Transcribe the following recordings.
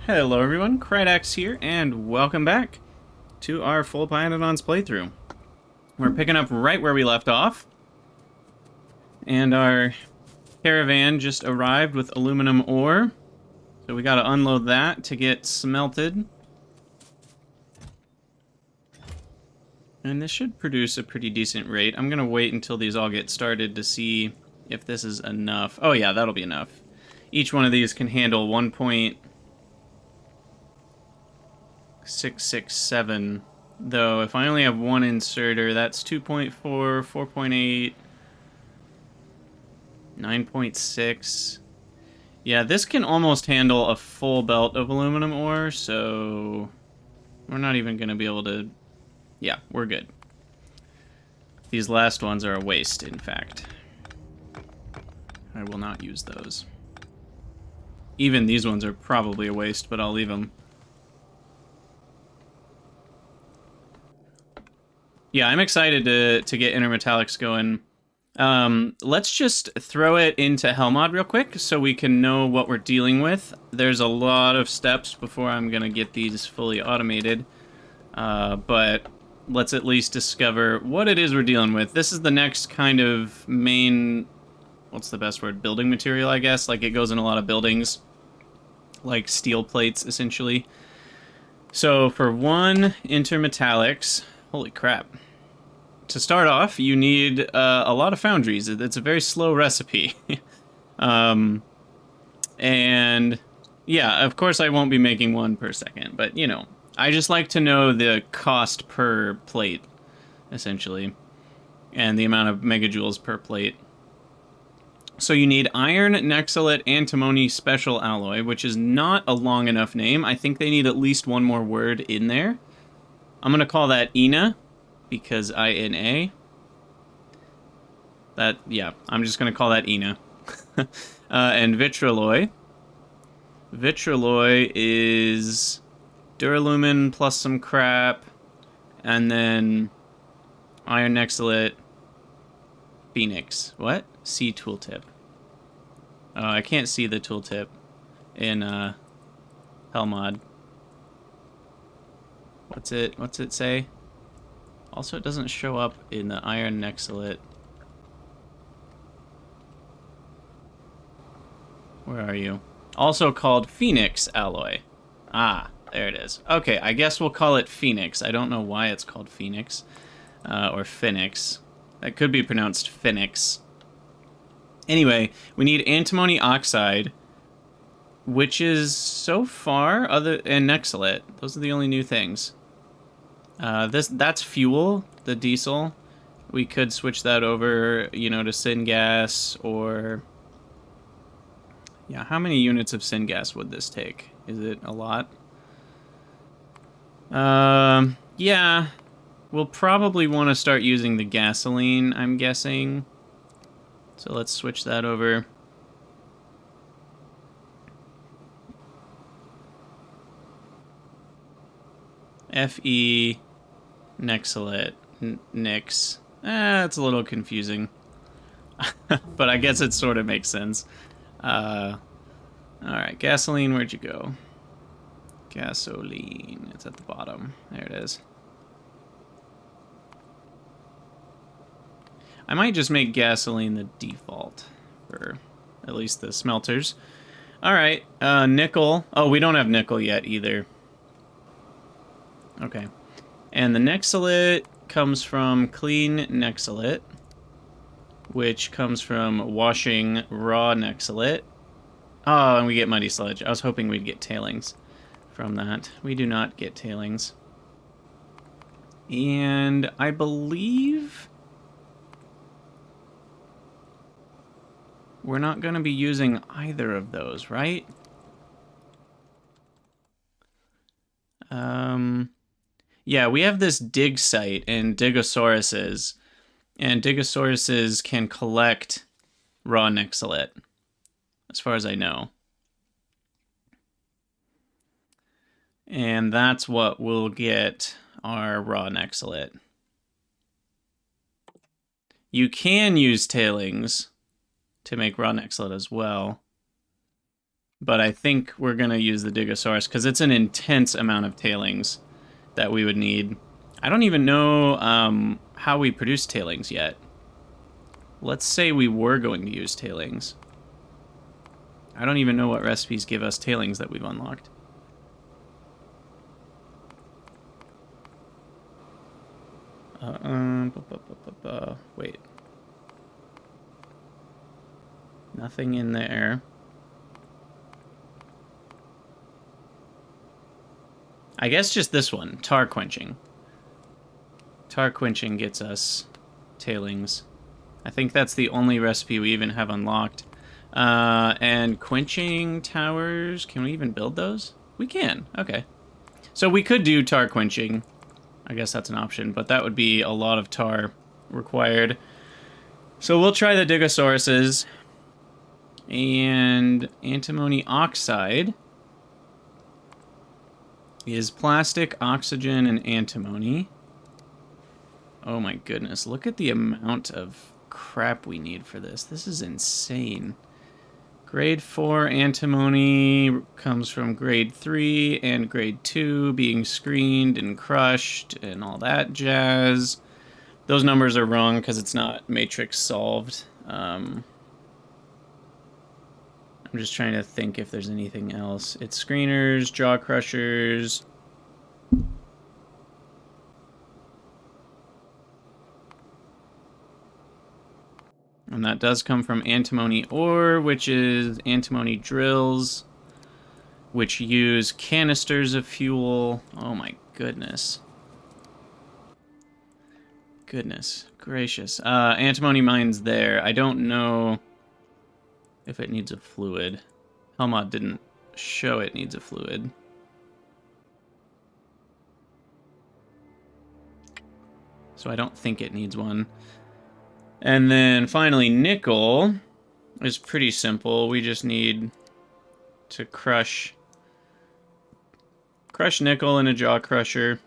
Hello everyone, Krydax here, and welcome back to our full pYanodon's playthrough. We're picking up right where we left off, and our caravan just arrived with aluminum ore, so we gotta unload that to get smelted. And this should produce a pretty decent rate. I'm gonna wait until these all get started to see if this is enough. Oh yeah, that'll be enough. Each one of these can handle 1.667, though if I only have one inserter, that's 2.4, 4.8, 9.6. Yeah, this can almost handle a full belt of aluminum ore, so we're not even going to be able to... Yeah, we're good. These last ones are a waste, in fact. I will not use those. Even these ones are probably a waste, but I'll leave them. Yeah, I'm excited to get intermetallics going. Let's just throw it into Hellmod real quick so we can know what we're dealing with. There's a lot of steps before I'm going to get these fully automated. But let's at least discover what it is we're dealing with. This is the next kind of main... What's the best word? Building material, I guess. Like, it goes in a lot of buildings. Like steel plates, essentially. So, for one, intermetallics... Holy crap. To start off, you need a lot of foundries. It's a very slow recipe. And yeah, of course I won't be making one per second, but you know, I just like to know the cost per plate, essentially, and the amount of megajoules per plate. So you need iron, Nexelit, antimony special alloy, which is not a long enough name. I think they need at least one more word in there. I'm going to call that INA, because I-N-A. That, yeah, I'm just going to call that INA. And vitralloy. Vitralloy is duralumin plus some crap, and then iron Nexelit, Phoenix. What? C tooltip. Oh, I can't see the tooltip in Hellmod. What's it say? Also, it doesn't show up in the iron Nexelit. Where are you? Also called Phoenix alloy. Ah, there it is. Okay, I guess we'll call it Phoenix. I don't know why it's called Phoenix. Or Phoenix. That could be pronounced Phoenix. Anyway, we need antimony oxide, which is so far and Nexelit. Those are the only new things. That's fuel, the diesel. We could switch that over, you know, to syngas or... Yeah, how many units of syngas would this take? Is it a lot? Yeah. We'll probably want to start using the gasoline, I'm guessing. So let's switch that over. Fe Nexelit Nix. It's a little confusing. But I guess it sort of makes sense. Alright, gasoline, where'd you go? Gasoline, it's at the bottom. There it is. I might just make gasoline the default for at least the smelters. Alright, nickel. Oh, we don't have nickel yet either. Okay. And the Nexelit comes from clean Nexelit, which comes from washing raw Nexelit. Oh, and we get muddy sludge. I was hoping we'd get tailings from that. We do not get tailings. And I believe we're not going to be using either of those, right? Yeah, we have this dig site and Digosauruses. And Digosauruses can collect raw Nexelit, as far as I know. And that's what will get our raw Nexelit. You can use tailings to make raw Nexelit as well. But I think we're going to use the Digosaurus because it's an intense amount of tailings that we would need. I don't even know how we produce tailings yet. Let's say we were going to use tailings. I don't even know what recipes give us tailings that we've unlocked. Wait. Nothing in there. I guess just this one, tar quenching. Tar quenching gets us tailings. I think that's the only recipe we even have unlocked. And quenching towers, can we even build those? We can, okay. So we could do tar quenching. I guess that's an option, but that would be a lot of tar required. So we'll try the Digosauruses. And antimony oxide is plastic, oxygen, and antimony. Oh my goodness, look at the amount of crap we need for this. This is insane. Grade 4 antimony comes from grade 3 and grade 2 being screened and crushed and all that jazz. Those numbers are wrong because it's not matrix solved. I'm just trying to think if there's anything else. It's screeners, jaw crushers. And that does come from antimony ore, which is antimony drills, which use canisters of fuel. Oh my goodness. Goodness gracious. Antimony mine's there. I don't know if it needs a fluid. Helmod didn't show it needs a fluid. So I don't think it needs one. And then finally, nickel is pretty simple. We just need to crush nickel in a jaw crusher.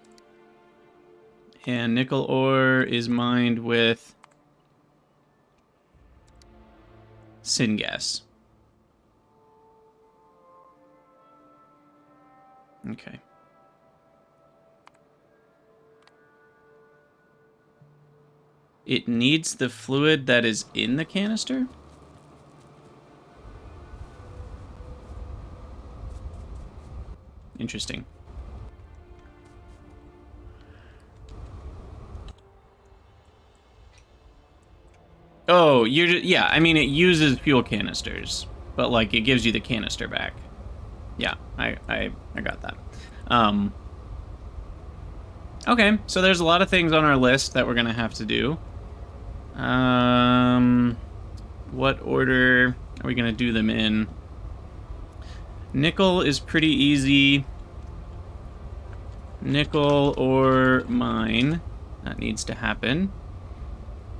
And nickel ore is mined with syngas. Okay. It needs the fluid that is in the canister? Interesting. Oh, yeah, I mean, it uses fuel canisters, but, like, it gives you the canister back. Yeah, I got that. Okay, so there's a lot of things on our list that we're gonna have to do. What order are we gonna do them in? Nickel is pretty easy. Nickel or mine. That needs to happen.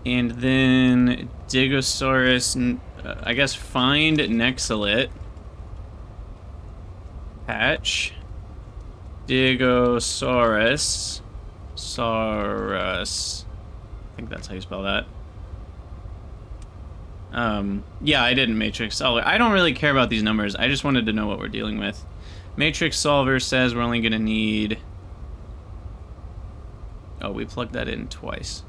And then Digosaurus, I guess find Nexelit. Patch. Digosaurus. Saurus. I think that's how you spell that. Yeah, I didn't matrix solver. I don't really care about these numbers. I just wanted to know what we're dealing with. Matrix solver says we're only gonna need... Oh, we plugged that in twice.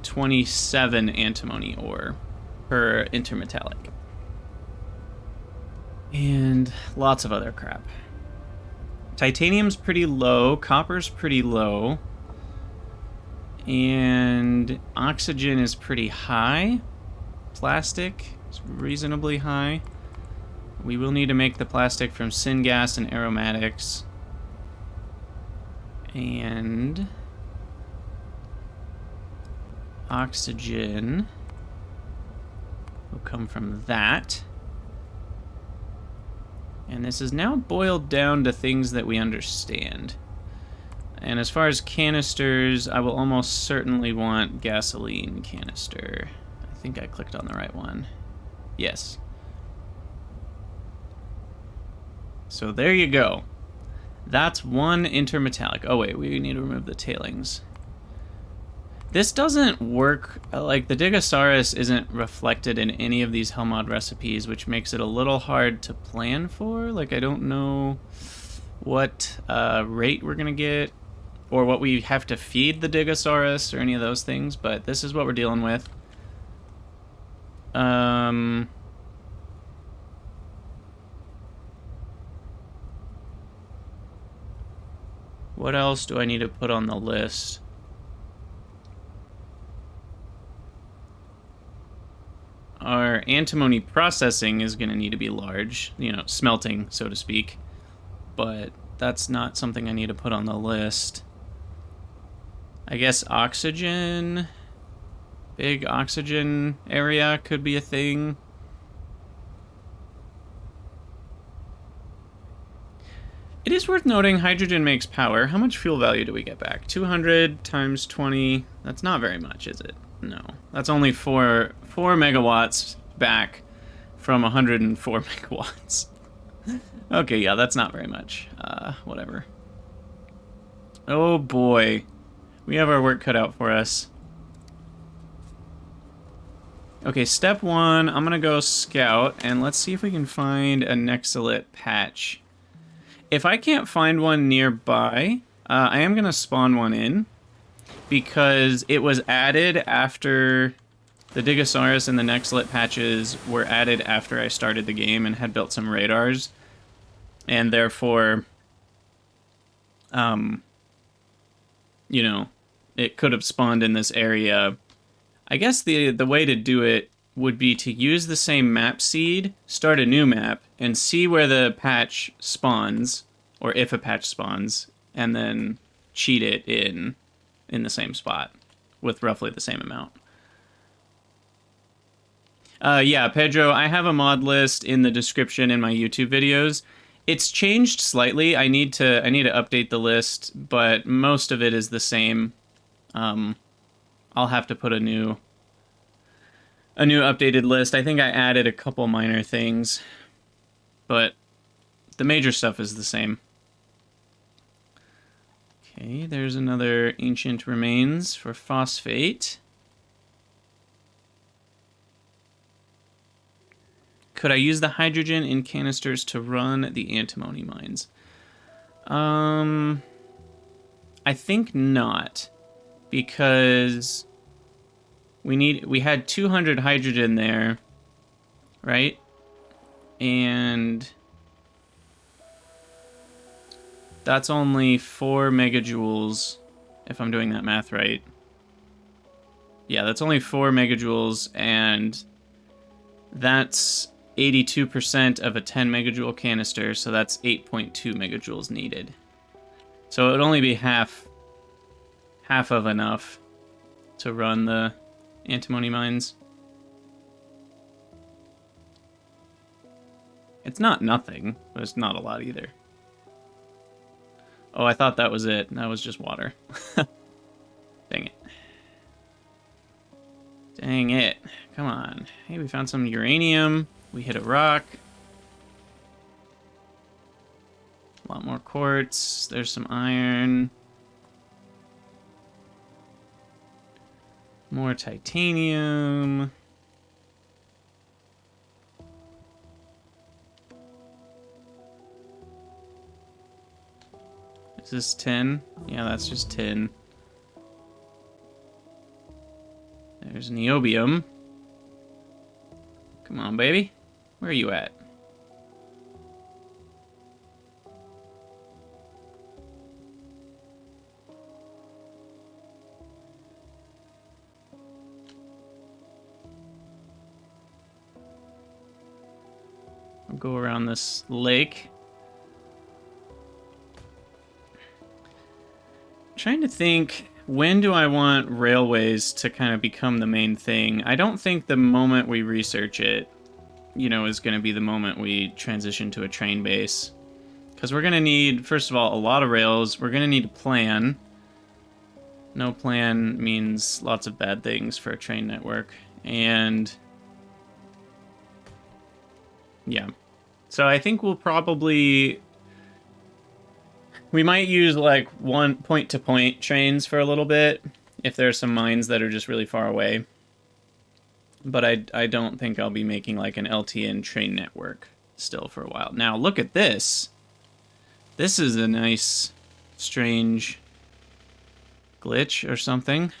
27 antimony ore per intermetallic. And lots of other crap. Titanium's pretty low, copper's pretty low, and oxygen is pretty high. Plastic is reasonably high. We will need to make the plastic from syngas and aromatics. And oxygen will come from that. And this is now boiled down to things that we understand. And as far as canisters, I will almost certainly want gasoline canister. I think I clicked on the right one. Yes. So there you go. That's one intermetallic. Oh wait, we need to remove the tailings. This doesn't work, like the Digosaurus isn't reflected in any of these Hellmod recipes, which makes it a little hard to plan for. Like, I don't know what rate we're gonna get, or what we have to feed the Digosaurus, or any of those things, but this is what we're dealing with. What else do I need to put on the list? Our antimony processing is going to need to be large, you know, smelting, so to speak. But that's not something I need to put on the list. I guess oxygen, big oxygen area could be a thing. It is worth noting hydrogen makes power. How much fuel value do we get back? 200 times 20. That's not very much, is it? No. That's only 4 megawatts back from 104 megawatts. Okay, yeah, that's not very much. Whatever. Oh boy. We have our work cut out for us. Okay, step 1, I'm gonna go scout, and let's see if we can find a Nexelit patch. If I can't find one nearby, I am going to spawn one in, because it was added after the Digosaurus and the Nexelit patches were added after I started the game and had built some radars, and therefore, you know, it could have spawned in this area. I guess the way to do it would be to use the same map seed, start a new map, and see where the patch spawns, or if a patch spawns, and then cheat it in the same spot with roughly the same amount. Yeah, Pedro, I have a mod list in the description in my YouTube videos. It's changed slightly. I need to update the list, but most of it is the same. I'll have to put a new updated list. I think I added a couple minor things, but the major stuff is the same. Okay, there's another ancient remains for phosphate. Could I use the hydrogen in canisters to run the antimony mines? I think not, because we had 200 hydrogen there, right? And that's only 4 megajoules, if I'm doing that math right. Yeah, that's only 4 megajoules, and that's 82% of a 10 megajoule canister, so that's 8.2 megajoules needed. So it would only be half of enough to run the antimony mines. It's not nothing, but it's not a lot either. Oh, I thought that was it. That was just water. Dang it. Dang it. Come on. Hey, we found some uranium. We hit a rock. A lot more quartz. There's some iron. More titanium. Is this tin? Yeah, that's just tin. There's niobium. Come on, baby. Where are you at? I'll go around this lake. Trying to think, when do I want railways to kind of become the main thing? I don't think the moment we research it, you know, is going to be the moment we transition to a train base. Because we're going to need, first of all, a lot of rails. We're going to need a plan. No plan means lots of bad things for a train network. And yeah. So I think we'll probably... We might use like one point-to-point trains for a little bit, if there are some mines that are just really far away. But I don't think I'll be making like an LTN train network still for a while. Now look at this. This is a nice, strange glitch or something.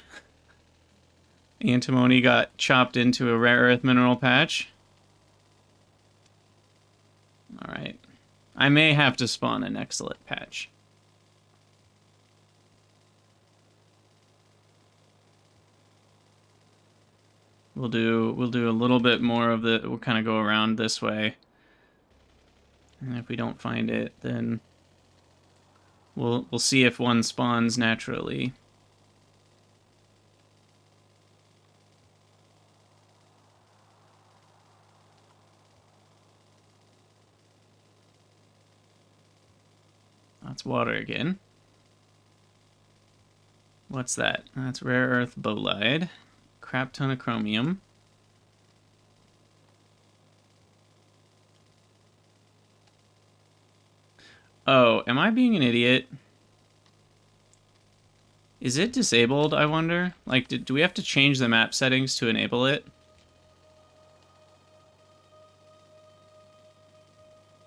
Antimony got chopped into a rare earth mineral patch. Alright. I may have to spawn a Nexelit patch. We'll do a little bit more of the, we'll kind of go around this way. And if we don't find it, then we'll see if one spawns naturally. That's water again. What's that? That's rare earth bolide. Crap ton of chromium. Oh, am I being an idiot? Is it disabled, I wonder? Like, do we have to change the map settings to enable it?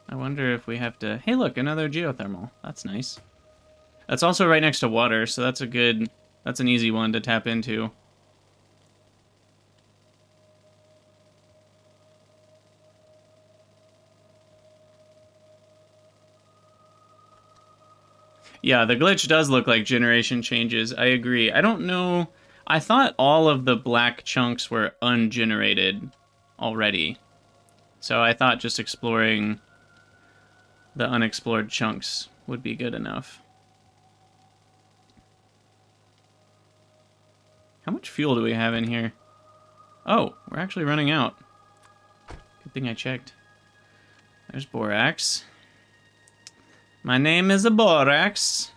I wonder if we have to... Hey, look, another geothermal. That's nice. That's also right next to water, so that's a good... That's an easy one to tap into. Yeah, the glitch does look like generation changes. I agree. I don't know... I thought all of the black chunks were ungenerated already. So I thought just exploring the unexplored chunks would be good enough. How much fuel do we have in here? Oh, we're actually running out. Good thing I checked. There's borax. My name is a borax.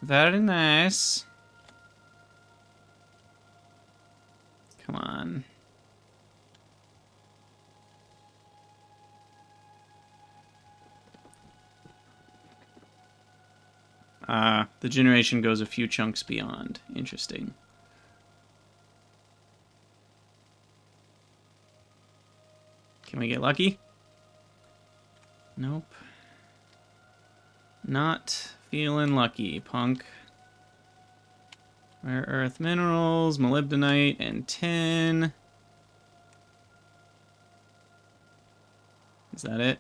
Very nice. Come on. The generation goes a few chunks beyond. Interesting. Can we get lucky? Nope. Not feeling lucky, punk. Rare earth minerals, molybdenite, and tin. Is that it?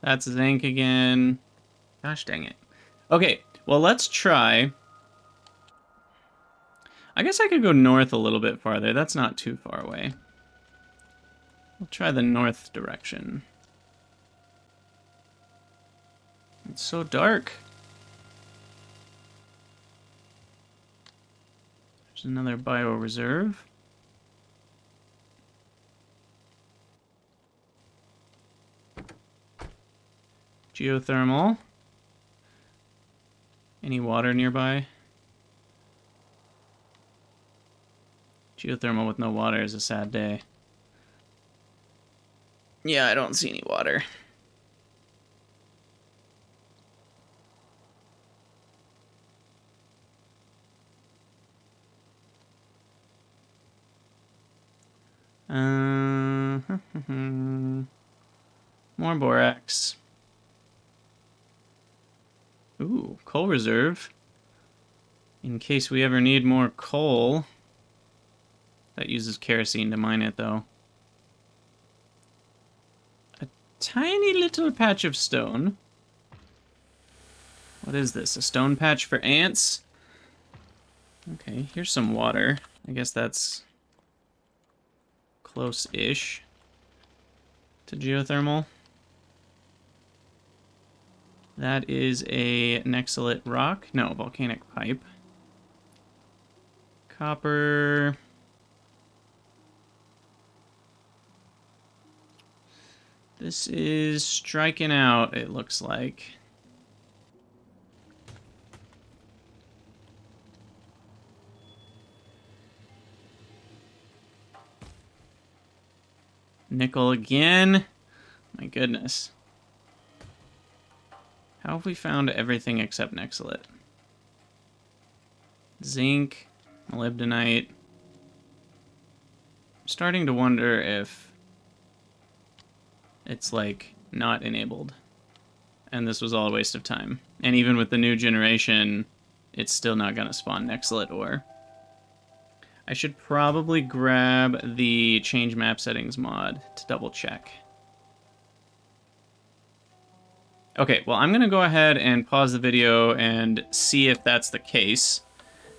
That's zinc again. Gosh dang it. Okay, well, let's try. I guess I could go north a little bit farther. That's not too far away. We'll try the north direction. It's so dark. There's another bioreserve. Geothermal. Any water nearby? Geothermal with no water is a sad day. Yeah, I don't see any water. More borax. Ooh, coal reserve. In case we ever need more coal. That uses kerosene to mine it, though. A tiny little patch of stone. What is this? A stone patch for ants? Okay, here's some water. I guess that's close-ish to geothermal. That is a Nexelit rock. No, volcanic pipe. Copper. This is striking out, it looks like. Nickel again. My goodness. How have we found everything except Nexelit? Zinc. molybdenite. I'm starting to wonder if it's like not enabled. And this was all a waste of time. And even with the new generation, it's still not going to spawn Nexelit ore. I should probably grab the change map settings mod to double check. Okay, well, I'm going to go ahead and pause the video and see if that's the case.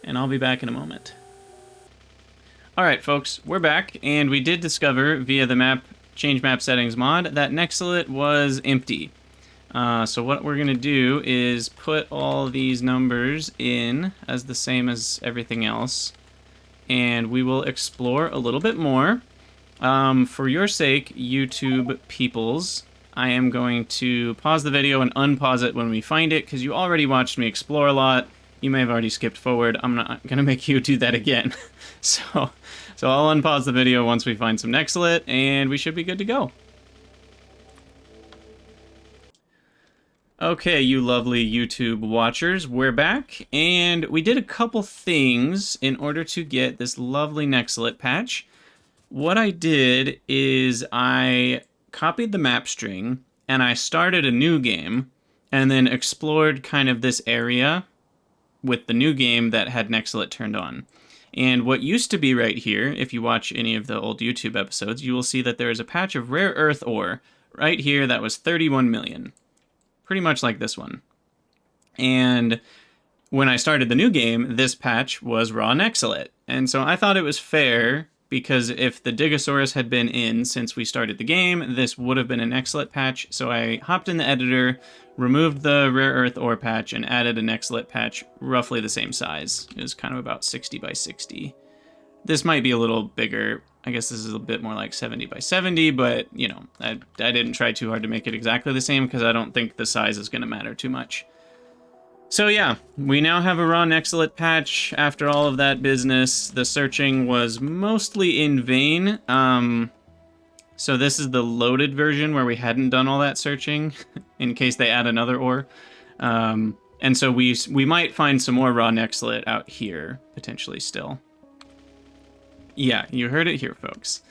And I'll be back in a moment. Alright, folks, we're back, and we did discover via the change map settings mod that Nexelit was empty. So what we're going to do is put all these numbers in as the same as everything else, and we will explore a little bit more. For your sake, YouTube peoples, I am going to pause the video and unpause it when we find it, because you already watched me explore a lot. You may have already skipped forward. I'm not going to make you do that again. So I'll unpause the video once we find some Nexelit, and we should be good to go. Okay, you lovely YouTube watchers, we're back, and we did a couple things in order to get this lovely Nexelit patch. What I did is I copied the map string, and I started a new game, and then explored kind of this area with the new game that had Nexelit turned on. And what used to be right here, if you watch any of the old YouTube episodes, you will see that there is a patch of rare earth ore right here that was 31 million. Pretty much like this one. And when I started the new game, this patch was raw Nexelit. And so I thought it was fair, because if the Digosaurus had been in since we started the game, this would have been a Nexelit patch. So I hopped in the editor, removed the rare earth ore patch, and added a Nexelit patch roughly the same size. It was kind of about 60 by 60. This might be a little bigger. I guess this is a bit more like 70 by 70, but, you know, I didn't try too hard to make it exactly the same, because I don't think the size is going to matter too much. So yeah, we now have a raw Nexelit patch after all of that business. The searching was mostly in vain. So this is the loaded version where we hadn't done all that searching, in case they add another ore. And so we might find some more raw Nexelit out here, potentially still. Yeah, you heard it here, folks.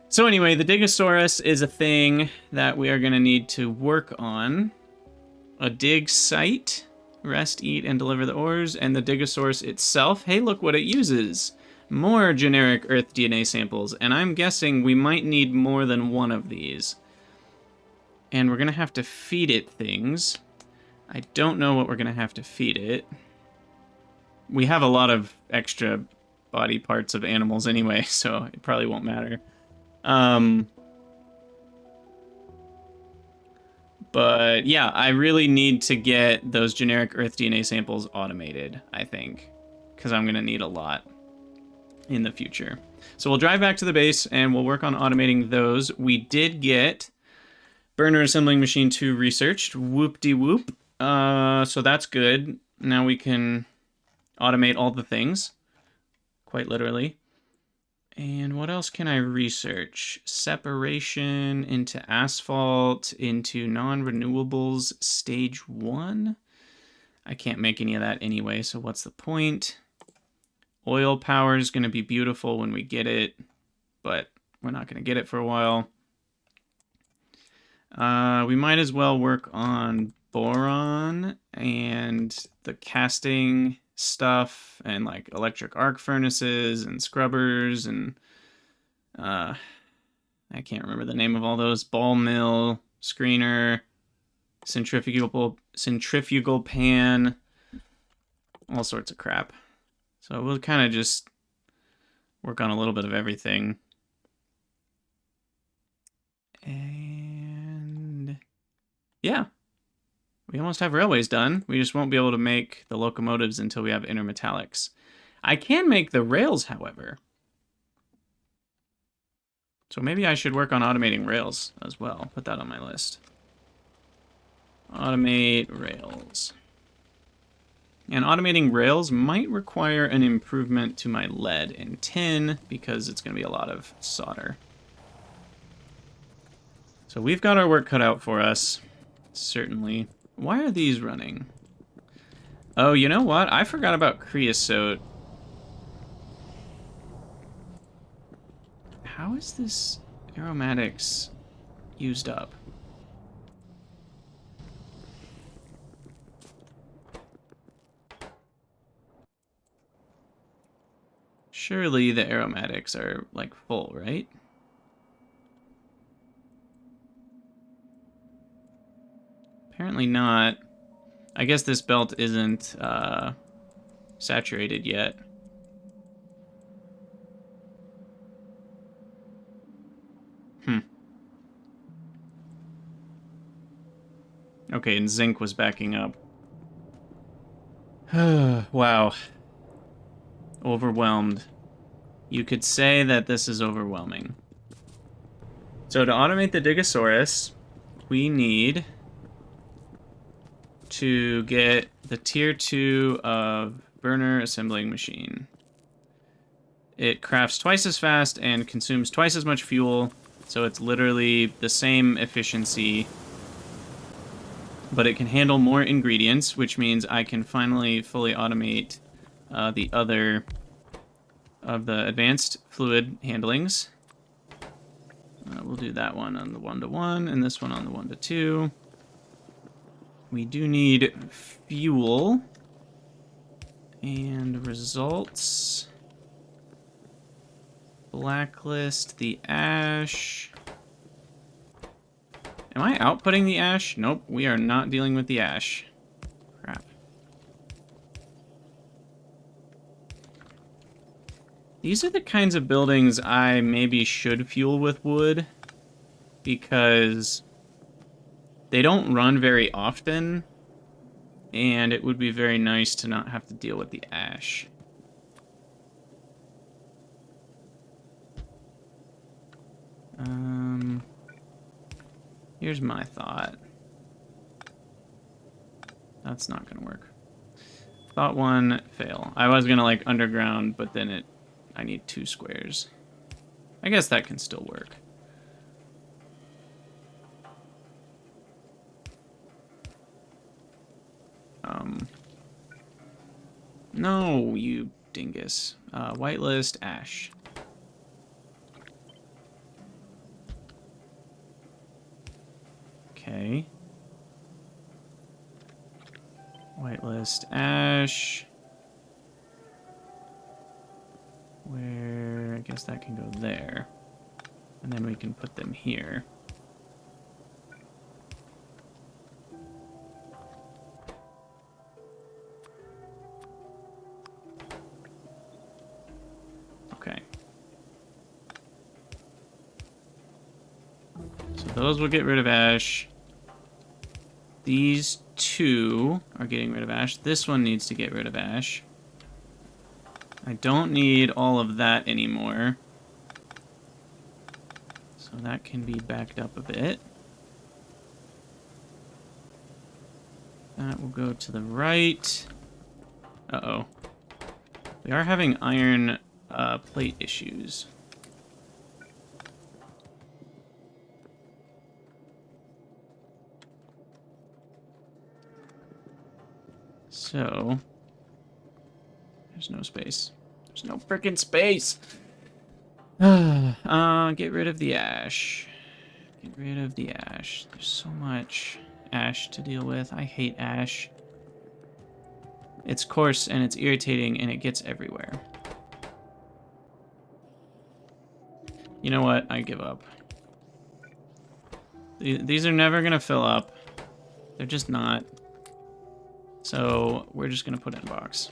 So anyway, the Digosaurus is a thing that we are going to need to work on. A dig site, rest, eat, and deliver the ores, and the Digosaurus itself. Hey, look what it uses. More generic Earth DNA samples, and I'm guessing we might need more than one of these. And we're going to have to feed it things. I don't know what we're going to have to feed it. We have a lot of extra body parts of animals anyway, so it probably won't matter. But yeah, I really need to get those generic Earth DNA samples automated, I think, because I'm going to need a lot in the future. So we'll drive back to the base and we'll work on automating those. We did get burner assembling machine 2 researched. Whoop-de-whoop. So that's good. Now we can automate all the things. Quite literally. And what else can I research? Separation into asphalt, into non-renewables, stage 1? I can't make any of that anyway, so what's the point? Oil power is going to be beautiful when we get it, but we're not going to get it for a while. We might as well work on boron and the casting stuff, and like electric arc furnaces and scrubbers, and I can't remember the name of all those. Ball mill, screener, centrifugal pan, all sorts of crap. So we'll kind of just work on a little bit of everything. And yeah. We almost have railways done. We just won't be able to make the locomotives until we have intermetallics. I can make the rails, however. So maybe I should work on automating rails as well. Put that on my list. Automate rails. And automating rails might require an improvement to my lead and tin, because it's going to be a lot of solder. So we've got our work cut out for us. Certainly. Why are these running? Oh, you know what? I forgot about creosote. how is this aromatics used up? Surely the aromatics are, like, full, right? Apparently not. I guess this belt isn't saturated yet. Okay, and zinc was backing up. Wow. Overwhelmed. You could say that this is overwhelming. So to automate the Digosaurus, we need to get the tier 2 of burner assembling machine. It crafts twice as fast and consumes twice as much fuel, so it's literally the same efficiency, but it can handle more ingredients, which means I can finally fully automate the other of the advanced fluid handlings. We'll do that one on the 1-to-1 and this one on the 1-to-2. We do need fuel and results. Blacklist the ash. Am I outputting the ash? Nope, we are not dealing with the ash. Crap. These are the kinds of buildings I maybe should fuel with wood, because they don't run very often, and it would be very nice to not have to deal with the ash. Here's my thought. That's not gonna work. Thought 1, fail. I was gonna like underground, but then I need 2 squares. I guess that can still work. No, you dingus. Whitelist, ash. Okay. Whitelist, ash. Where, I guess that can go there. And then we can put them here. Okay. So those will get rid of ash. These 2 are getting rid of ash. This one needs to get rid of ash. I don't need all of that anymore. So that can be backed up a bit. That will go to the right. Uh-oh. We are having iron plate issues. So, there's no space. There's no frickin' space! Get rid of the ash. Get rid of the ash. There's so much ash to deal with. I hate ash. It's coarse and it's irritating and it gets everywhere. You know what? I give up. These are never gonna fill up. They're just not. So we're just gonna put it in a box.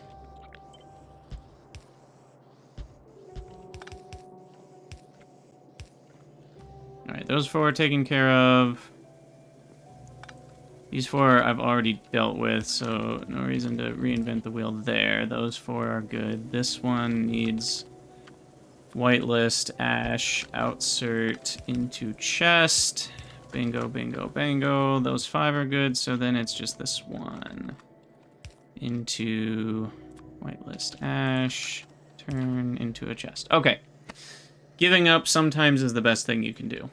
Alright, those 4 are taken care of. These 4 I've already dealt with, so no reason to reinvent the wheel there. Those 4 are good. This one needs whitelist, ash, outsert, into chest. Bingo, bingo, bango. Those 5 are good, so then it's just this one. Into whitelist, ash, turn into a chest. Okay. Giving up sometimes is the best thing you can do.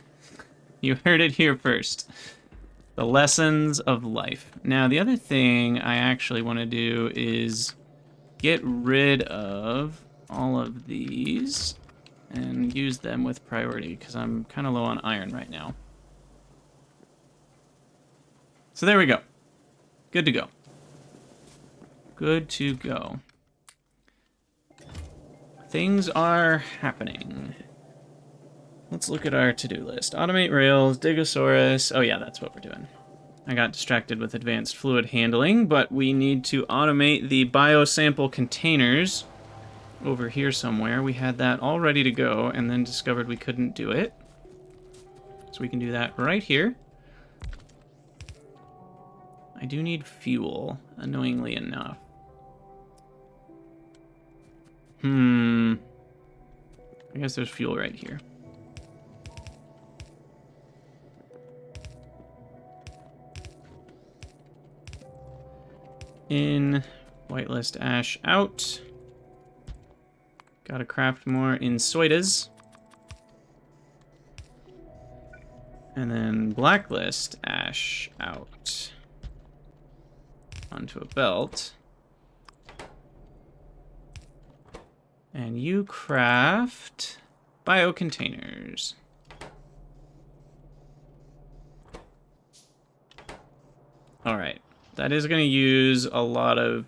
You heard it here first. The lessons of life. Now, the other thing I actually want to do is get rid of all of these and use them with priority, because I'm kind of low on iron right now. So there we go. Good to go. Good to go. Things are happening. Let's look at our to-do list. Automate rails, Digosaurus. Oh yeah, that's what we're doing. I got distracted with advanced fluid handling, but we need to automate the biosample containers over here somewhere. We had that all ready to go and then discovered we couldn't do it. So we can do that right here. I do need fuel, annoyingly enough. I guess there's fuel right here. In, whitelist ash out. Gotta craft more insoidas. And then blacklist ash out. Onto a belt. And you craft bio containers. All right, that is going to use a lot of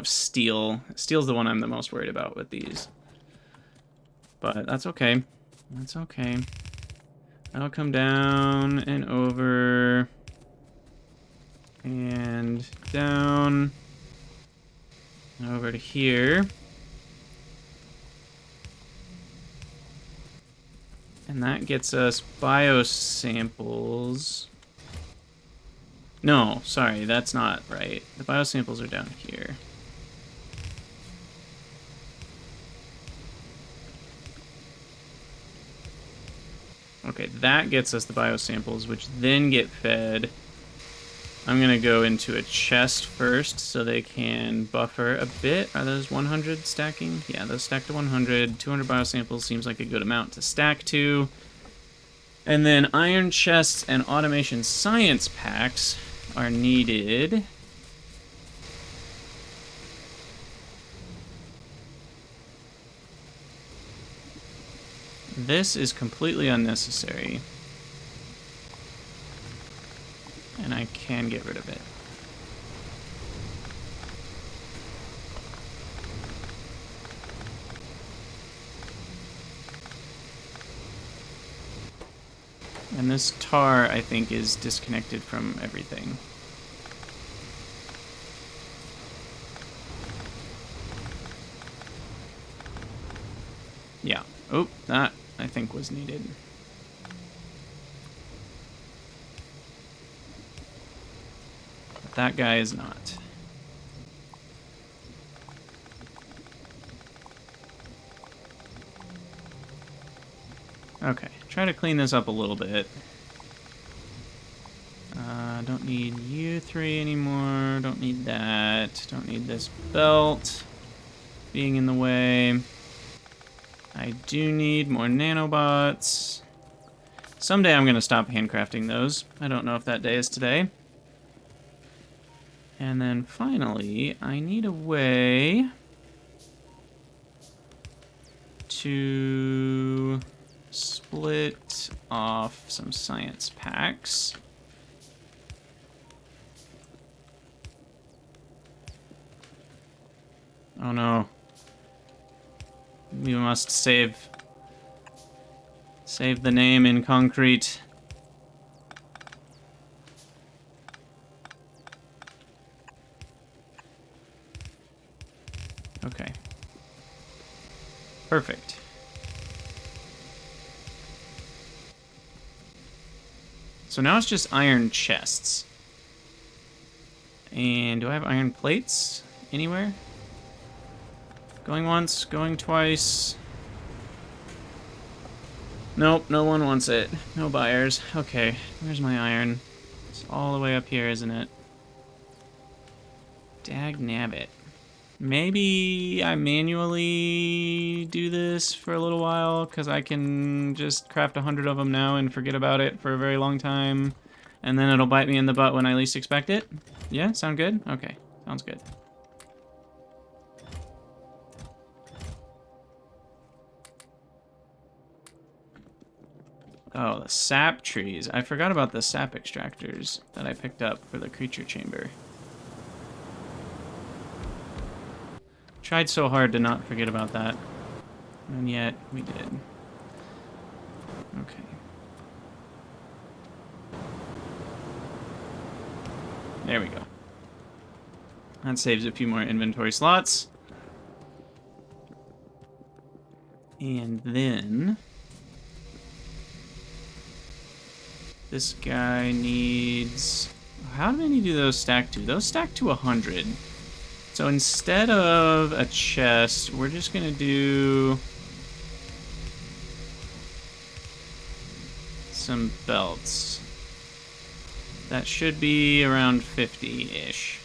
steel. Steel's the one I'm the most worried about with these, but that's okay. That's okay. I'll come down and over and down and over to here. And that gets us biosamples. No, sorry, that's not right. The biosamples are down here. Okay, that gets us the biosamples, which then get fed. I'm gonna go into a chest first so they can buffer a bit. Are those 100 stacking? Yeah, those stack to 100. 200 biosamples seems like a good amount to stack to. And then iron chests and automation science packs are needed. This is completely unnecessary. And I can get rid of it. And this tar, I think, is disconnected from everything. Yeah. Oh, that, I think, was needed. But that guy is not. Okay, try to clean this up a little bit. Don't need you three anymore. Don't need that. Don't need this belt being in the way. I do need more nanobots. Someday I'm going to stop handcrafting those. I don't know if that day is today. And then finally, I need a way to split off some science packs. Oh no. We must save the name in concrete. Okay. Perfect. So now it's just iron chests. And do I have iron plates anywhere? Going once, going twice. Nope, no one wants it. No buyers. Okay, where's my iron? It's all the way up here, isn't it? Dagnabbit. Maybe I manually do this for a little while, because I can just craft 100 of them now and forget about it for a very long time. And then it'll bite me in the butt when I least expect it. Yeah, sound good? Okay, sounds good. Oh, the sap trees. I forgot about the sap extractors that I picked up for the creature chamber. Tried so hard to not forget about that. And yet, we did. Okay. There we go. That saves a few more inventory slots. And then... this guy needs... how many do those stack to? Those stack to 100. So instead of a chest, we're just gonna do... some belts. That should be around 50-ish.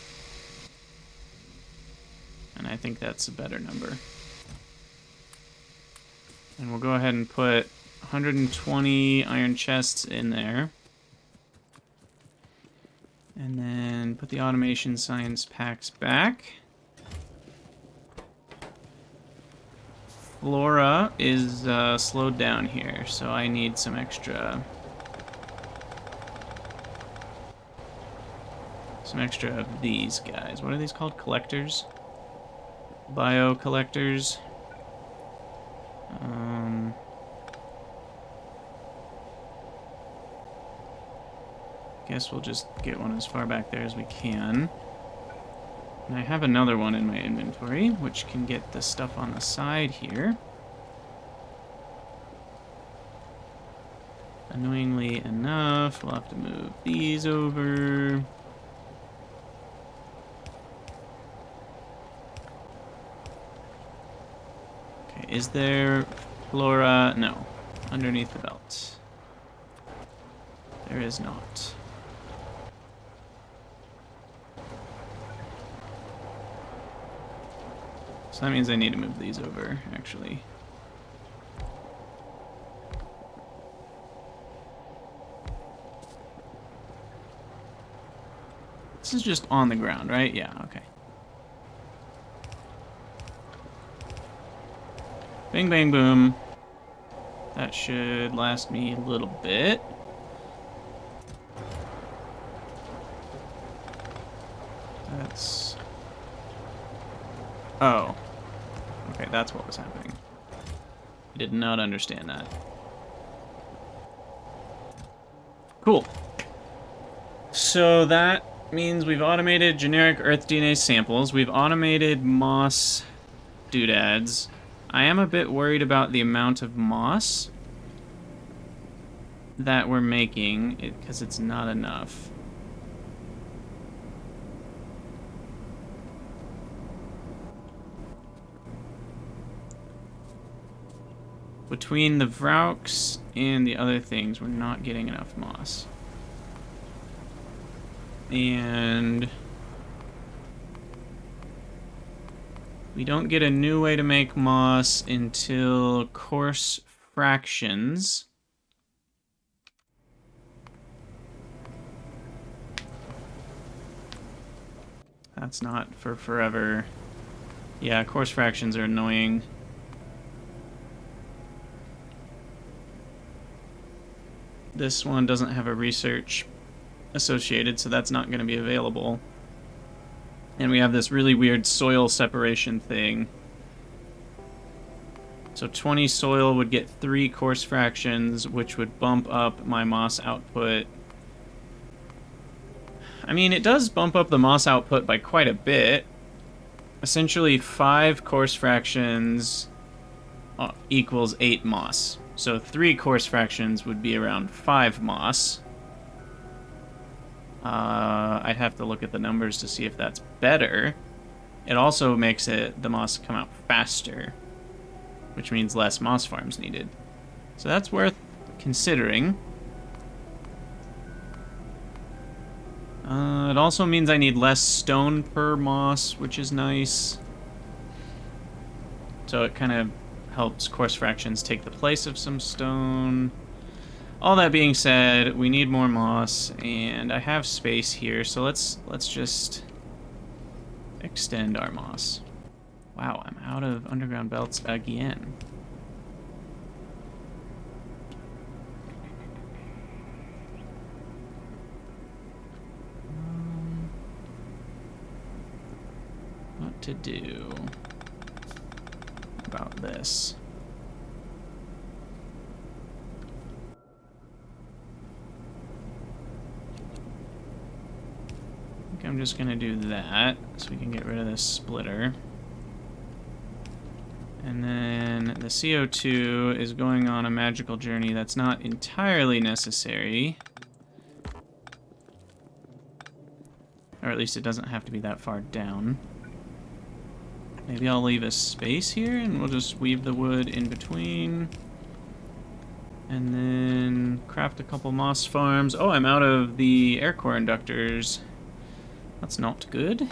And I think that's a better number. And we'll go ahead and put 120 iron chests in there. And then put the automation science packs back. Flora is slowed down here, so I need some extra... some extra of these guys. What are these called? Collectors? Bio collectors. Guess we'll just get one as far back there as we can. And I have another one in my inventory, which can get the stuff on the side here. Annoyingly enough, we'll have to move these over. Okay, is there flora? No. Underneath the belt. There is not. So that means I need to move these over, actually. This is just on the ground, right? Yeah, okay. Bing, bang, boom. That should last me a little bit. That's... oh. Okay, that's what was happening. I did not understand that. Cool. So that means we've automated generic Earth DNA samples. We've automated moss doodads. I am a bit worried about the amount of moss that we're making, because it's not enough. Between the Vrauks and the other things, we're not getting enough moss. And we don't get a new way to make moss until coarse fractions. That's not for forever. Yeah, coarse fractions are annoying. This one doesn't have a research associated, so that's not going to be available. And we have this really weird soil separation thing. So 20 soil would get 3 coarse fractions, which would bump up my moss output. I mean, it does bump up the moss output by quite a bit. Essentially, 5 coarse fractions equals 8 moss. So 3 coarse fractions would be around 5 moss. I'd have to look at the numbers to see if that's better. It also makes the moss come out faster, which means less moss farms needed. So that's worth considering. It also means I need less stone per moss, which is nice. So it kind of helps coarse fractions take the place of some stone. All that being said, we need more moss, and I have space here, so let's just extend our moss. Wow, I'm out of underground belts again. to do about this. I think I'm just gonna do that so we can get rid of this splitter. And then the CO2 is going on a magical journey that's not entirely necessary. Or at least it doesn't have to be that far down. Maybe I'll leave a space here and we'll just weave the wood in between. And then craft a couple moss farms. Oh, I'm out of the air core inductors. That's not good.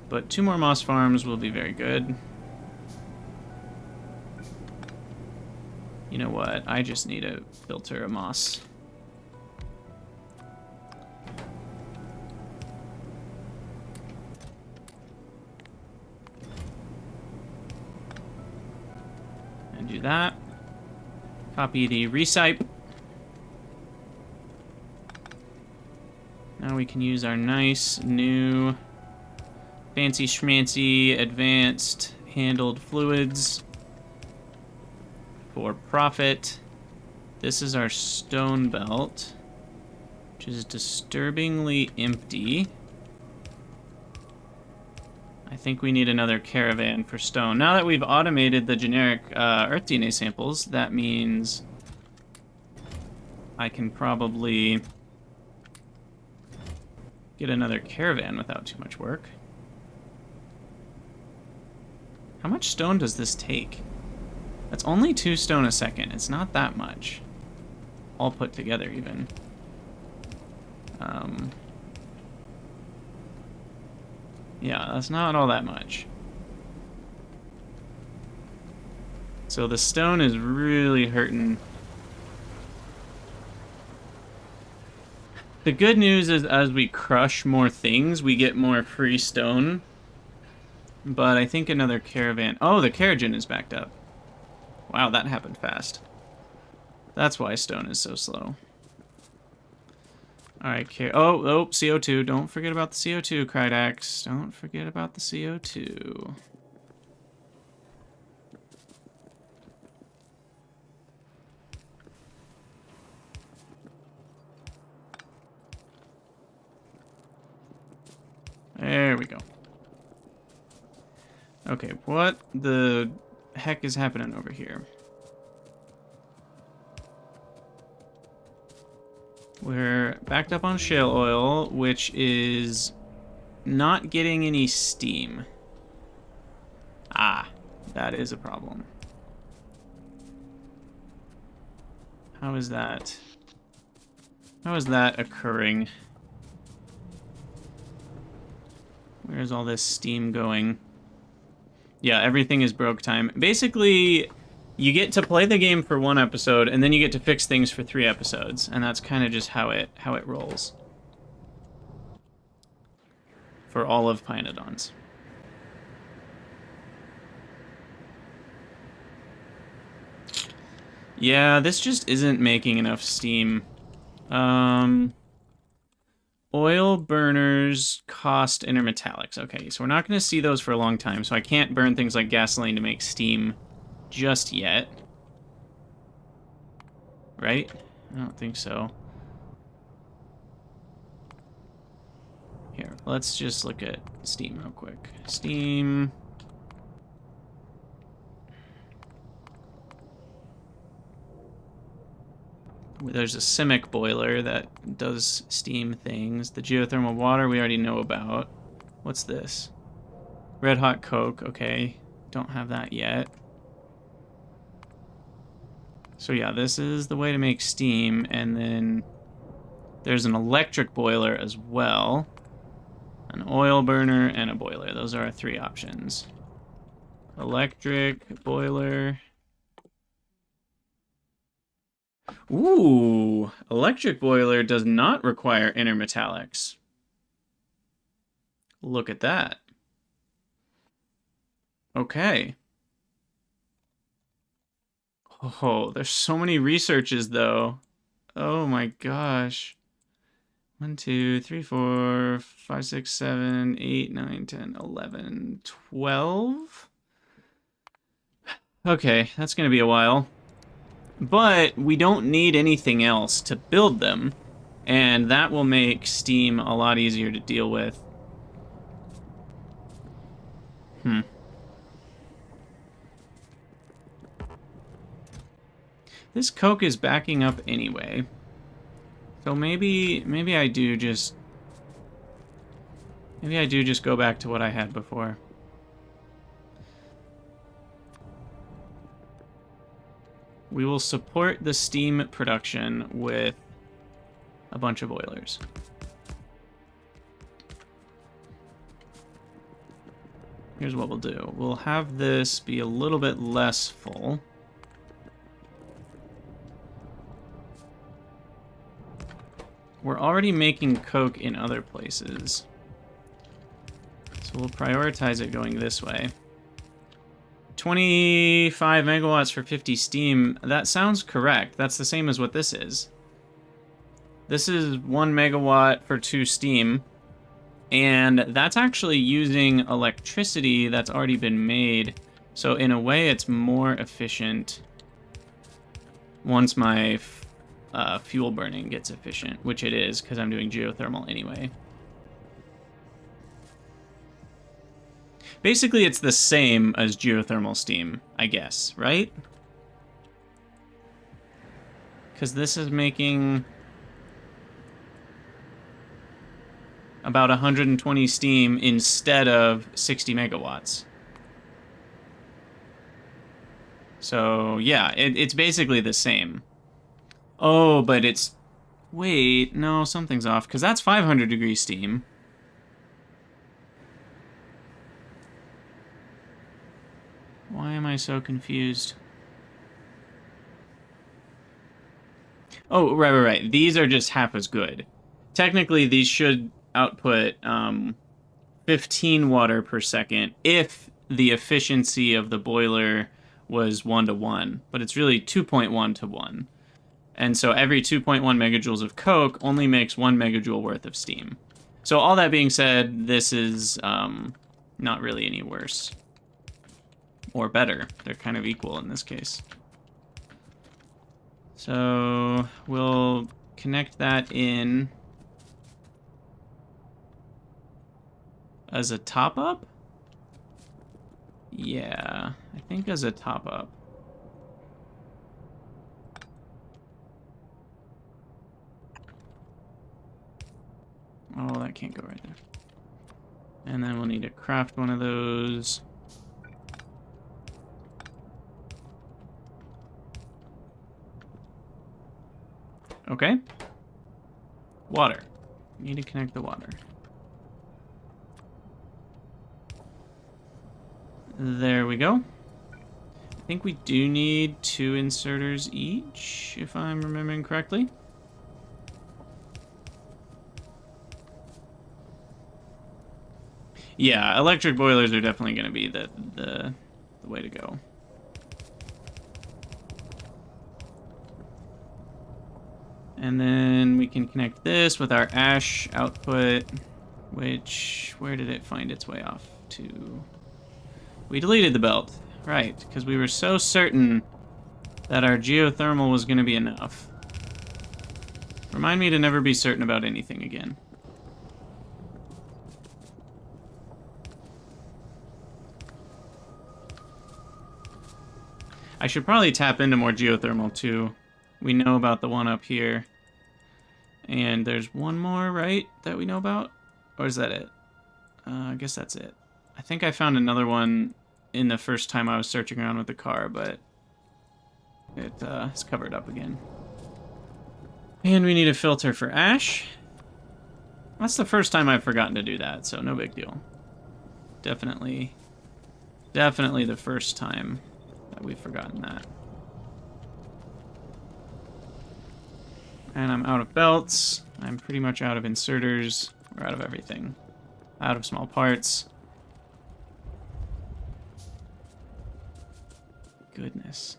But 2 more moss farms will be very good. You know what? I just need a filter of moss. And do that. Copy the recipe. Now we can use our nice new fancy schmancy advanced handled fluids for profit. This is our stone belt, which is disturbingly empty. I think we need another caravan for stone. Now that we've automated the generic Earth DNA samples, that means I can probably get another caravan without too much work. How much stone does this take? That's only 2 stone a second. It's not that much. All put together, even. Yeah, that's not all that much. So the stone is really hurting. The good news is as we crush more things, we get more free stone. But I think another caravan... Oh, the Caragen is backed up. Wow, that happened fast. That's why stone is so slow. Alright, oh, CO2. Don't forget about the CO2, Krydax. Don't forget about the CO2. There we go. Okay, what the heck is happening over here? We're backed up on shale oil, which is not getting any steam. Ah, that is a problem. How is that? How is that occurring? Where's all this steam going? Yeah, everything is broke time. Basically, you get to play the game for 1 episode, and then you get to fix things for 3 episodes, and that's kind of just how it rolls. For all of pYanodon's. Yeah, this just isn't making enough steam. Oil burners cost intermetallics. Okay, so we're not going to see those for a long time, so I can't burn things like gasoline to make steam just yet. Right? I don't think so. Here, let's just look at steam real quick. Steam... There's a Simic boiler that does steam things. The geothermal water we already know about. What's this? Red hot coke, okay. Don't have that yet. So yeah, this is the way to make steam, and then there's an electric boiler as well. An oil burner and a boiler. Those are our 3 options. Electric, boiler... Ooh, electric boiler does not require intermetallics. Look at that. Okay. Oh, there's so many researches though. Oh my gosh. 1, 2, 3, 4, 5, 6, 7, 8, 9, 10, 11, 12. Okay, that's going to be a while. But we don't need anything else to build them, and that will make steam a lot easier to deal with. This coke is backing up anyway. So maybe I do just... Maybe I do just go back to what I had before. We will support the steam production with a bunch of boilers. Here's what we'll do. We'll have this be a little bit less full. We're already making coke in other places. So we'll prioritize it going this way. 25 megawatts for 50 steam. That sounds correct. That's the same as what this is. This is 1 megawatt for 2 steam. And that's actually using electricity that's already been made. So in a way, it's more efficient once my fuel burning gets efficient, which it is because I'm doing geothermal anyway. Basically, it's the same as geothermal steam, I guess, right? Because this is making about 120 steam instead of 60 megawatts. So, yeah, it's basically the same. Oh, but it's... Wait, no, something's off, because that's 500 degree steam. Why am I so confused? Oh, right. These are just half as good. Technically, these should output 15 water per second if the efficiency of the boiler was 1:1, but it's really 2.1 to 1. And so every 2.1 megajoules of coke only makes 1 megajoule worth of steam. So all that being said, this is not really any worse. Or better. They're kind of equal in this case. So we'll connect that in as a top-up? Yeah, I think as a top-up. Oh, that can't go right there. And then we'll need to craft one of those. Okay. Water. Need to connect the water. There we go. I think we do need 2 inserters each, if I'm remembering correctly. Yeah, electric boilers are definitely going to be the way to go. And then we can connect this with our ash output, which, where did it find its way off to? We deleted the belt, right, because we were so certain that our geothermal was going to be enough. Remind me to never be certain about anything again. I should probably tap into more geothermal too. We know about the one up here. And there's one more, right, that we know about? Or is that it? I guess that's it. I think I found another one in the first time I was searching around with the car, but it's covered up again. And we need a filter for ash. That's the first time I've forgotten to do that, so no big deal. Definitely the first time that we've forgotten that. And I'm out of belts. I'm pretty much out of inserters. We're out of everything. Out of small parts. Goodness.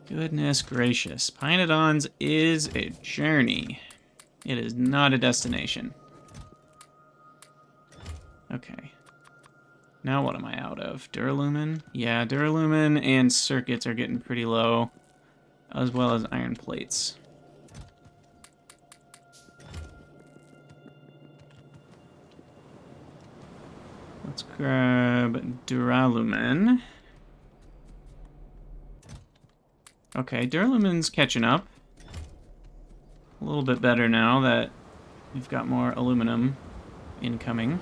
Goodness gracious. pYanodon's is a journey. It is not a destination. Okay. Now what am I out of? Duralumin? Yeah, duralumin and circuits are getting pretty low, as well as iron plates. Let's grab duralumin. Okay, duralumin's catching up. A little bit better now that we've got more aluminum incoming.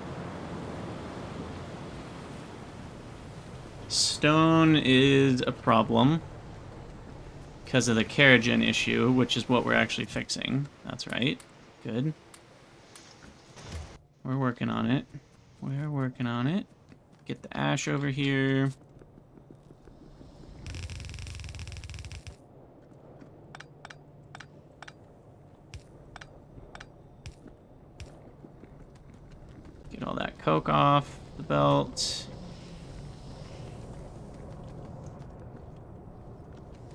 Stone is a problem because of the kerogen issue, which is what we're actually fixing. That's right. Good. We're working on it. We're working on it. Get the ash over here. Get all that coke off the belt.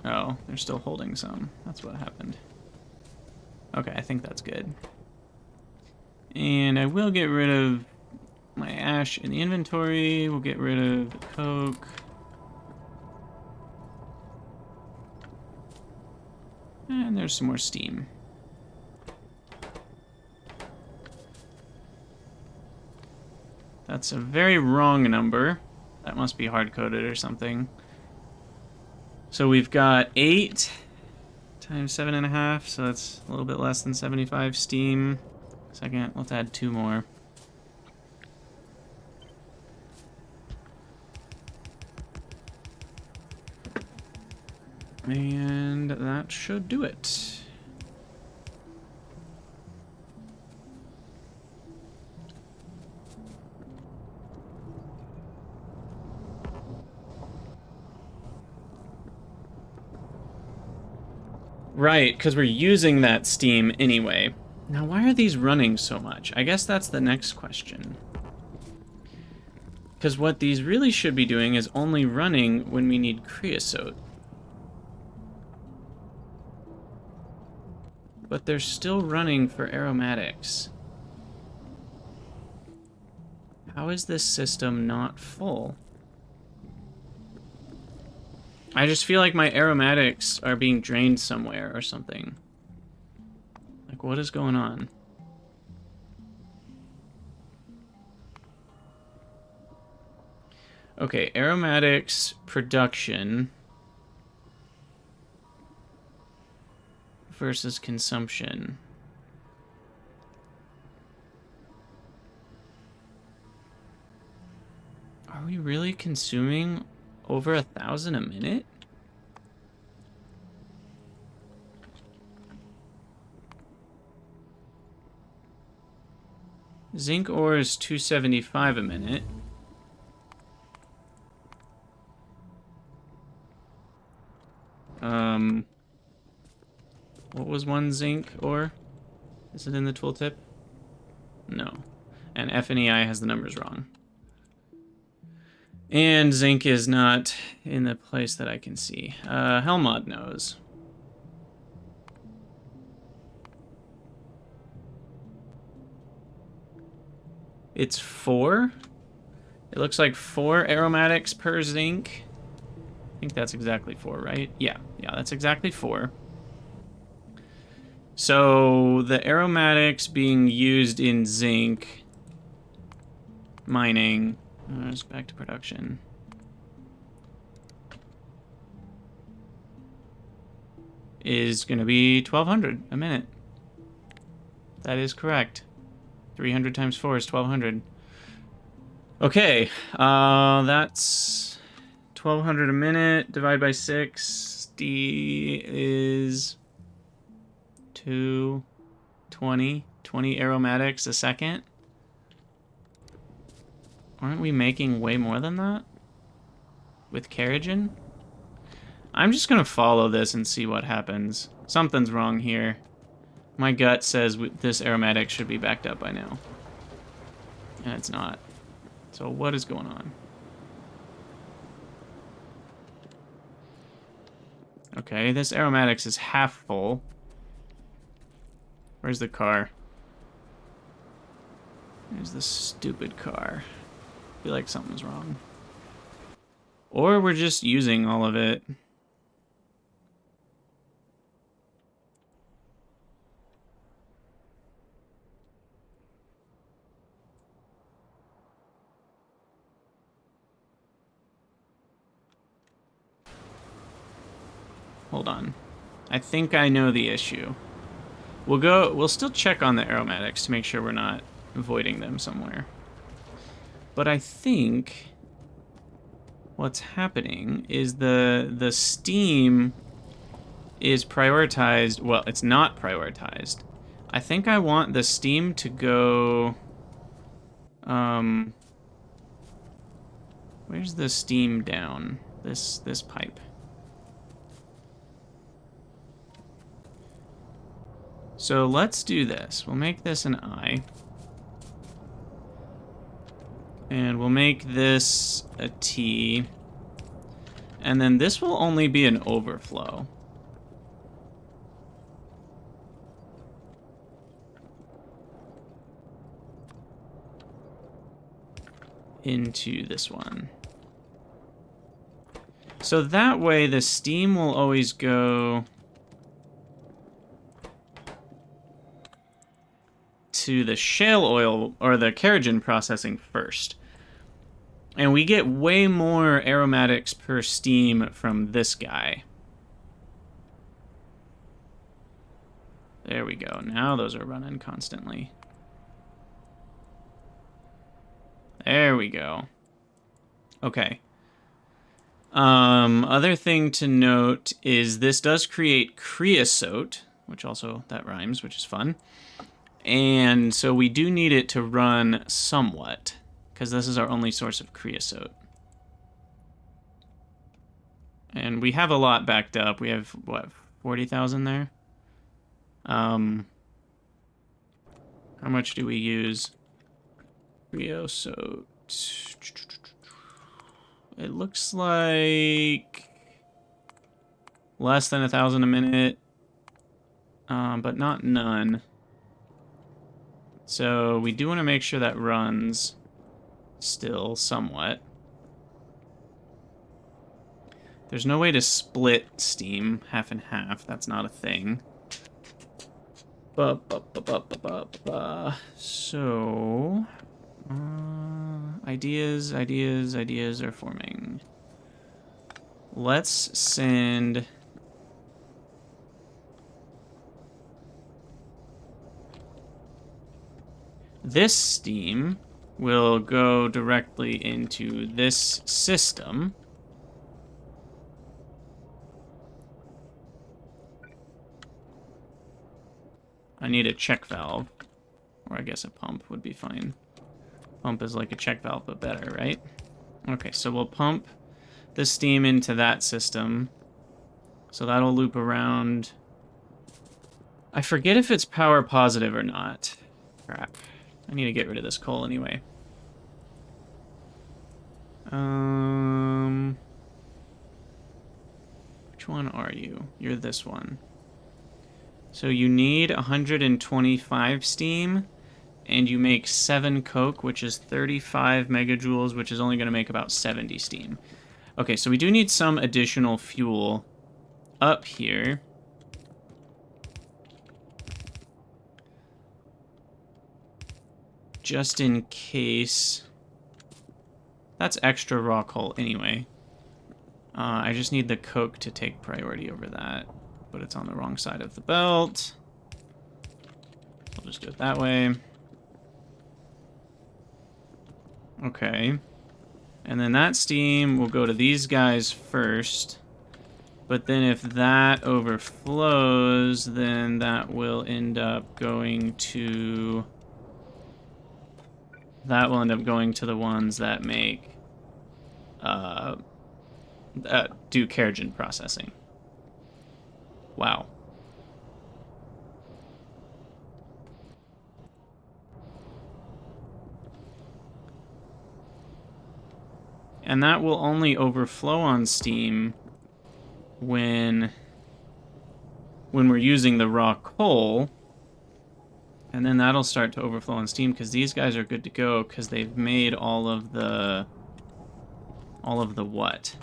Oh, they're still holding some. That's what happened. Okay, I think that's good. And I will get rid of my ash in the inventory. We'll get rid of the coke. And there's some more steam. That's a very wrong number. That must be hard-coded or something. So we've got 8 times 7.5, so that's a little bit less than 75 steam. Second, let's add 2 more. And that should do it. Right, because we're using that steam anyway. Now, why are these running so much? I guess that's the next question. Because what these really should be doing is only running when we need creosote. But they're still running for aromatics. How is this system not full? I just feel like my aromatics are being drained somewhere or something. Like, what is going on? Okay, aromatics production versus consumption. Are we really consuming over 1,000 a minute? Zinc ore is 275 a minute. What was one zinc ore? Is it in the tooltip? No. And FNEI has the numbers wrong. And zinc is not in the place that I can see. Helmod knows. It's 4? It looks like 4 aromatics per zinc. I think that's exactly 4, right? Yeah, that's exactly 4. So the aromatics being used in zinc mining. Let's back to production. Is going to be 1,200 a minute. That is correct. 300 times 4 is 1,200. Okay, that's 1,200 a minute. Divide by 6. D is 220. 20 aromatics a second. Aren't we making way more than that? With kerogen? I'm just gonna follow this and see what happens. Something's wrong here. My gut says this aromatic should be backed up by now. And it's not. So what is going on? Okay, this aromatics is half full. Where's the car? There's the stupid car. I feel like something's wrong. Or we're just using all of it. Hold on. I think I know the issue. We'll still check on the aromatics to make sure we're not avoiding them somewhere. But I think what's happening is the steam is prioritized. Well, it's not prioritized. I think I want the steam to go... where's the steam down? This pipe. So let's do this. We'll make this an I. And we'll make this a T. And then this will only be an overflow. Into this one. So that way the steam will always go to the shale oil or the kerogen processing first. And we get way more aromatics per steam from this guy. There we go. Now those are running constantly. There we go. Okay. Other thing to note is this does create creosote, which also, that rhymes, which is fun. And so we do need it to run somewhat, because this is our only source of creosote. And we have a lot backed up. We have, what, 40,000 there? How much do we use? Creosote. It looks like less than 1,000 a minute, but not none. So we do want to make sure that runs still somewhat. There's no way to split steam half and half. That's not a thing. So, ideas are forming. Let's send... This steam will go directly into this system. I need a check valve, or I guess a pump would be fine. Pump is like a check valve, but better, right? Okay, so we'll pump the steam into that system. So that'll loop around. I forget if it's power positive or not. Crap. I need to get rid of this coal anyway. Which one are you? You're this one. So you need 125 steam, and you make 7 coke, which is 35 megajoules, which is only going to make about 70 steam. Okay, so we do need some additional fuel up here. Just in case. That's extra raw coal anyway. I just need the coke to take priority over that. But it's on the wrong side of the belt. I'll just do it that way. Okay. And then that steam will go to these guys first. But then if that overflows, then that will end up going to... That will end up going to the ones that make... do kerogen processing. Wow. And that will only overflow on steam when we're using the raw coal. And then that'll start to overflow on steam because these guys are good to go because they've made all of the what?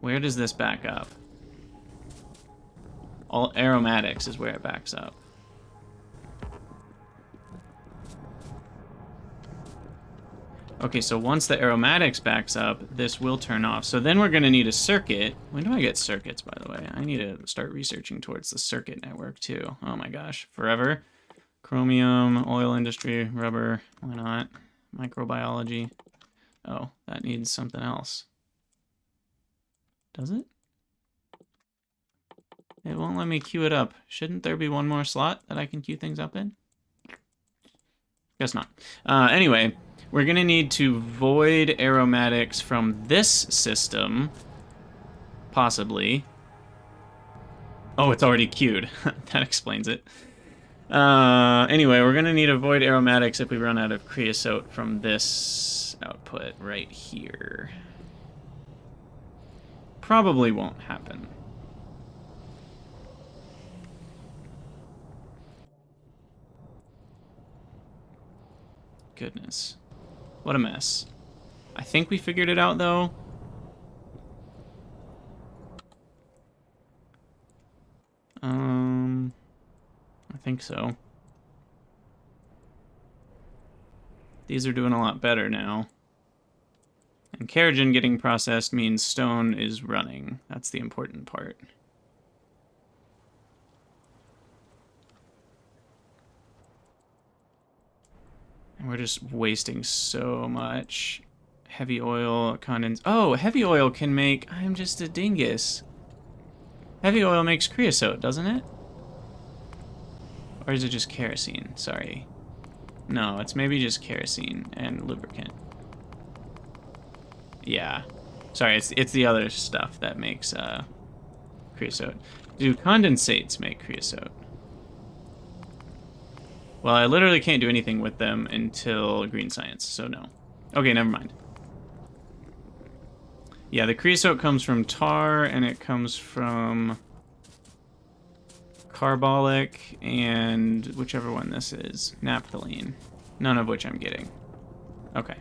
Where does this back up? All aromatics is where it backs up. Okay, so once the aromatics backs up, this will turn off. So then we're going to need a circuit. When do I get circuits, by the way? I need to start researching towards the circuit network, too. Oh my gosh, forever. Chromium, oil industry, rubber, why not? Microbiology. Oh, that needs something else. Does it? It won't let me queue it up. Shouldn't there be one more slot that I can queue things up in? Guess not. Anyway, we're going to need to void aromatics from this system. Possibly. Oh, it's already queued. That explains it. Anyway, we're going to need to void aromatics if we run out of creosote from this output right here. Probably won't happen. Goodness. What a mess. I think we figured it out, though. I think so. These are doing a lot better now. And Keratin getting processed means stone is running. That's the important part. And we're just wasting so much. Heavy oil, condens. Oh, heavy oil can make... I'm just a dingus. Heavy oil makes creosote, doesn't it? Or is it just kerosene? Sorry. No, it's maybe just kerosene and lubricant. Yeah. Sorry, it's the other stuff that makes creosote. Do condensates make creosote? Well, I literally can't do anything with them until green science, so no. Okay, never mind. Yeah, the creosote comes from tar, and it comes from carbolic, and whichever one this is. Naphthalene. None of which I'm getting. Okay.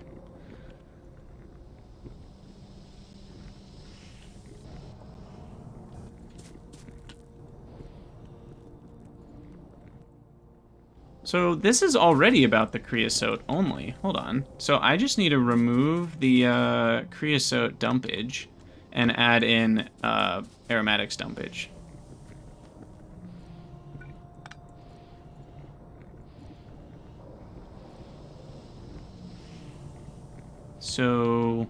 So this is already about the creosote only. Hold on. So I just need to remove the creosote dumpage and add in aromatics dumpage. So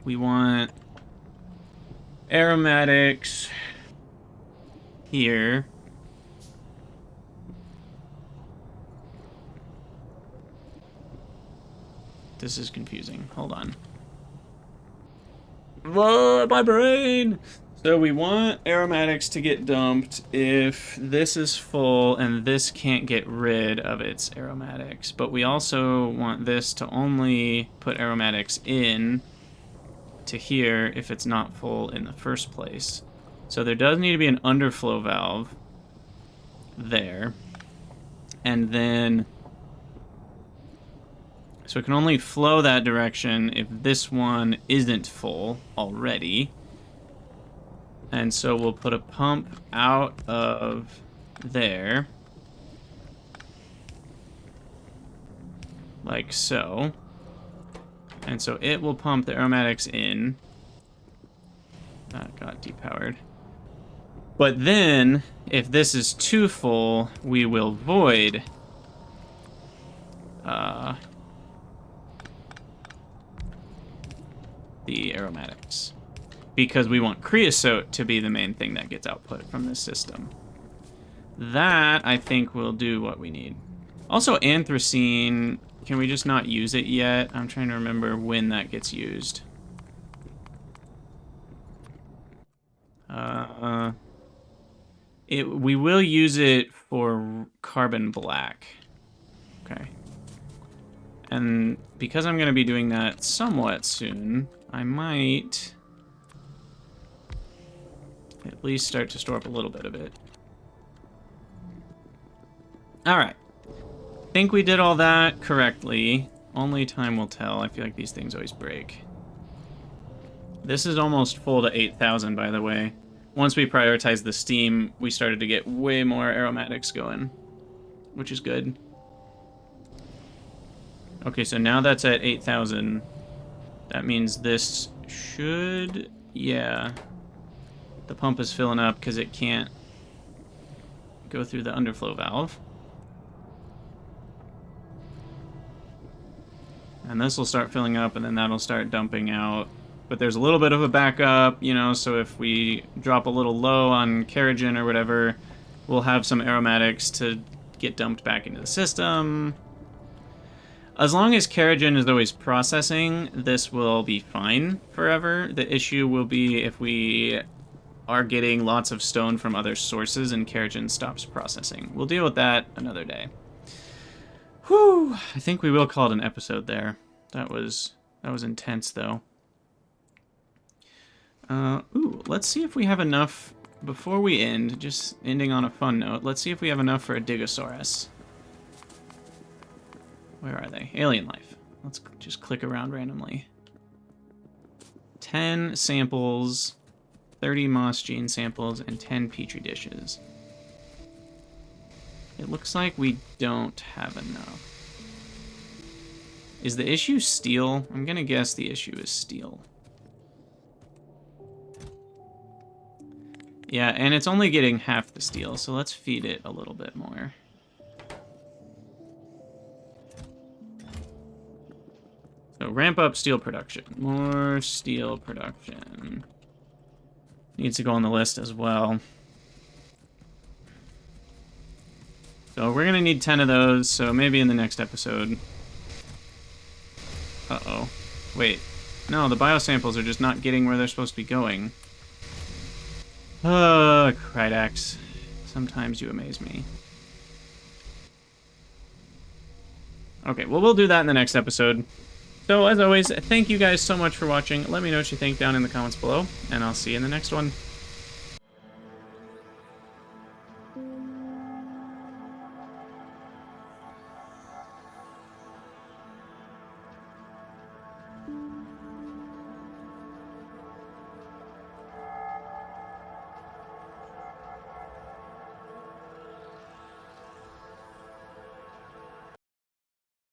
we want aromatics here. This is confusing. Hold on. Whoa, my brain! So we want aromatics to get dumped if this is full and this can't get rid of its aromatics. But we also want this to only put aromatics in to here if it's not full in the first place. So there does need to be an underflow valve there. And then... so it can only flow that direction if this one isn't full already. And so we'll put a pump out of there. Like so. And so it will pump the aromatics in. That got depowered. But then, if this is too full, we will void the aromatics, because we want creosote to be the main thing that gets output from this system. That, I think, will do what we need. Also, anthracene, can we just not use it yet? I'm trying to remember when that gets used. We will use it for carbon black. Okay. And because I'm going to be doing that somewhat soon, I might at least start to store up a little bit of it. Alright. Think we did all that correctly. Only time will tell. I feel like these things always break. This is almost full to 8,000, by the way. Once we prioritized the steam, we started to get way more aromatics going, which is good. Okay, so now that's at 8,000. That means this should... yeah. The pump is filling up because it can't go through the underflow valve. And this will start filling up, and then that'll start dumping out. But there's a little bit of a backup, you know, so if we drop a little low on Carrageen or whatever, we'll have some aromatics to get dumped back into the system. As long as Carrageen is always processing, this will be fine forever. The issue will be if we are getting lots of stone from other sources and Carrageen stops processing. We'll deal with that another day. Whew, I think we will call it an episode there. That was intense, though. Ooh, let's see if we have enough, before we end, just ending on a fun note, let's see if we have enough for a Digosaurus. Where are they? Alien life. Let's just click around randomly. 10 samples, 30 moss gene samples, and 10 petri dishes. It looks like we don't have enough. Is the issue steel? I'm gonna guess the issue is steel. Yeah, and it's only getting half the steel, so let's feed it a little bit more. So ramp up steel production. More steel production. Needs to go on the list as well. So we're going to need 10 of those, so maybe in the next episode. Uh-oh. Wait. No, the biosamples are just not getting where they're supposed to be going. Krydax. Sometimes you amaze me. Okay, well, we'll do that in the next episode. So, as always, thank you guys so much for watching. Let me know what you think down in the comments below, and I'll see you in the next one.